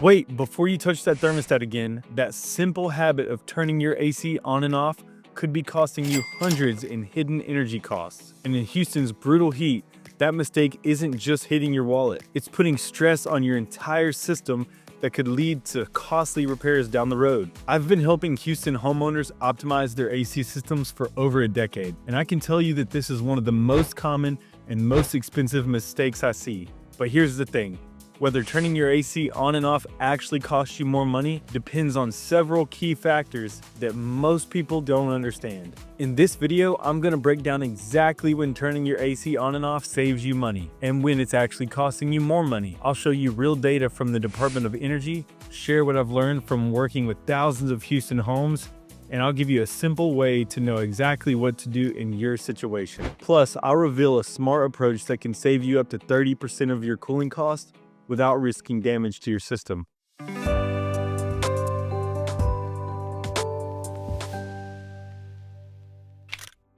Wait, before you touch that thermostat again, that simple habit of turning your AC on and off could be costing you hundreds in hidden energy costs. And in Houston's brutal heat, that mistake isn't just hitting your wallet, it's putting stress on your entire system that could lead to costly repairs down the road. I've been helping Houston homeowners optimize their AC systems for over a decade, and I can tell you that this is one of the most common and most expensive mistakes I see. But here's the thing. Whether turning your AC on and off actually costs you more money depends on several key factors that most people don't understand. In this video, I'm going to break down exactly when turning your AC on and off saves you money and when it's actually costing you more money. I'll show you real data from the Department of Energy, share what I've learned from working with thousands of Houston homes, and I'll give you a simple way to know exactly what to do in your situation. Plus, I'll reveal a smart approach that can save you up to 30% of your cooling costs without risking damage to your system.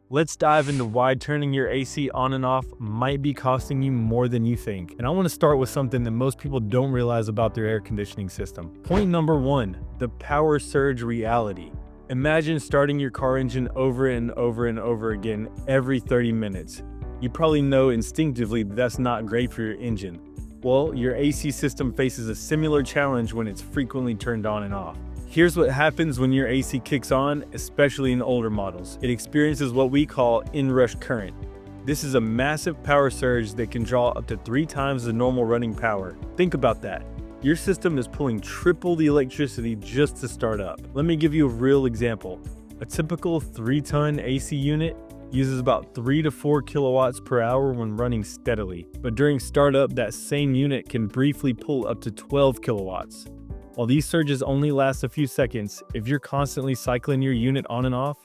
Let's dive into why turning your AC on and off might be costing you more than you think. And I want to start with something that most people don't realize about their air conditioning system. Point number one, the power surge reality. Imagine starting your car engine over and over and over again every 30 minutes. You probably know instinctively that that's not great for your engine. Well, your AC system faces a similar challenge when it's frequently turned on and off. Here's what happens when your AC kicks on, especially in older models. It experiences what we call inrush current. This is a massive power surge that can draw up to 3 times the normal running power. Think about that. Your system is pulling triple the electricity just to start up. Let me give you a real example. A typical 3-ton AC unit uses about 3 to 4 kilowatts per hour when running steadily. But during startup, that same unit can briefly pull up to 12 kilowatts. While these surges only last a few seconds, if you're constantly cycling your unit on and off,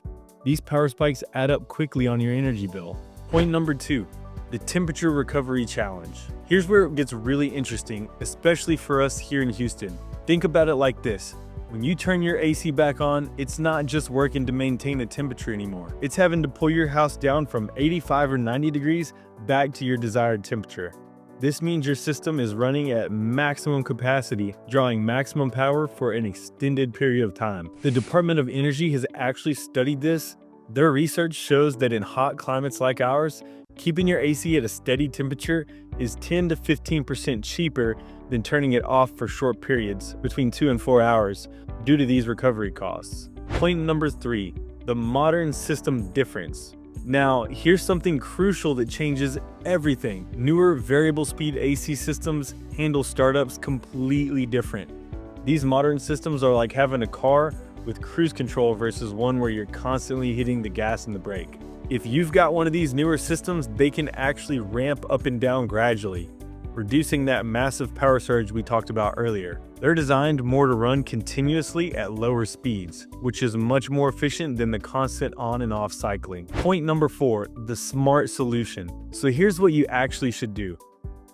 these power spikes add up quickly on your energy bill. Point number 2, the temperature recovery challenge. Here's where it gets really interesting, especially for us here in Houston. Think about it like this. When you turn your AC back on, it's not just working to maintain a temperature anymore. It's having to pull your house down from 85 or 90 degrees back to your desired temperature. This means your system is running at maximum capacity, drawing maximum power for an extended period of time. The Department of Energy has actually studied this. Their research shows that in hot climates like ours, keeping your AC at a steady temperature is 10 to 15% cheaper than turning it off for short periods, between 2 and 4 hours, due to these recovery costs. Point number 3, the modern system difference. Now, here's something crucial that changes everything. Newer variable speed AC systems handle startups completely different. These modern systems are like having a car with cruise control versus one where you're constantly hitting the gas and the brake. If you've got one of these newer systems, they can actually ramp up and down gradually, reducing that massive power surge we talked about earlier. They're designed more to run continuously at lower speeds, which is much more efficient than the constant on and off cycling. Point number 4, the smart solution. So here's what you actually should do.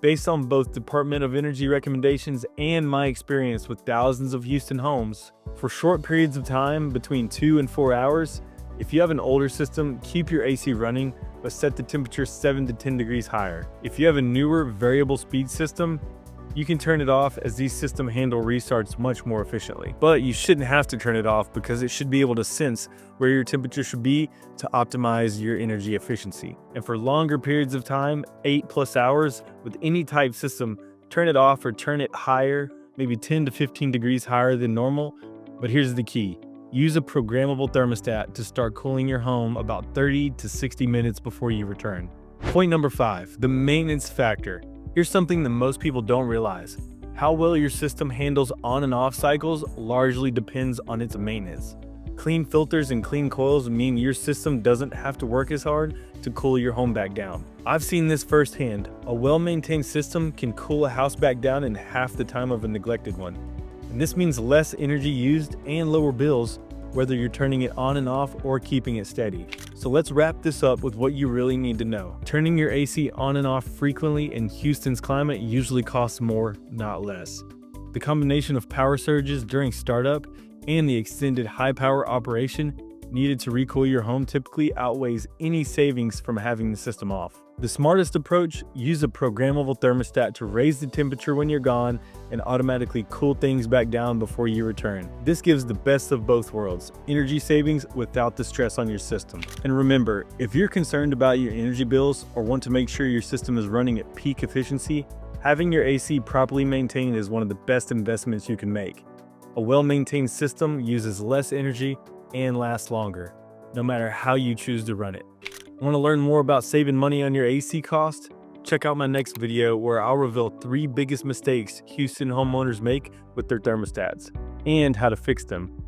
Based on both Department of Energy recommendations and my experience with thousands of Houston homes, for short periods of time, between 2 and 4 hours, if you have an older system, keep your AC running, but set the temperature 7 to 10 degrees higher. If you have a newer variable speed system, you can turn it off as these systems handle restarts much more efficiently. But you shouldn't have to turn it off because it should be able to sense where your temperature should be to optimize your energy efficiency. And for longer periods of time, 8+ hours, with any type system, turn it off or turn it higher, maybe 10 to 15 degrees higher than normal. But here's the key. Use a programmable thermostat to start cooling your home about 30 to 60 minutes before you return. Point number 5, the maintenance factor. Here's something that most people don't realize. How well your system handles on and off cycles largely depends on its maintenance. Clean filters and clean coils mean your system doesn't have to work as hard to cool your home back down. I've seen this firsthand. A well-maintained system can cool a house back down in half the time of a neglected one. And this means less energy used and lower bills, whether you're turning it on and off or keeping it steady. So let's wrap this up with what you really need to know. Turning your AC on and off frequently in Houston's climate usually costs more, not less. The combination of power surges during startup and the extended high power operation needed to recool your home typically outweighs any savings from having the system off. The smartest approach, use a programmable thermostat to raise the temperature when you're gone and automatically cool things back down before you return. This gives the best of both worlds, energy savings without the stress on your system. And remember, if you're concerned about your energy bills or want to make sure your system is running at peak efficiency, having your AC properly maintained is one of the best investments you can make. A well-maintained system uses less energy and lasts longer, no matter how you choose to run it. Want to learn more about saving money on your AC cost? Check out my next video where I'll reveal 3 biggest mistakes Houston homeowners make with their thermostats and how to fix them.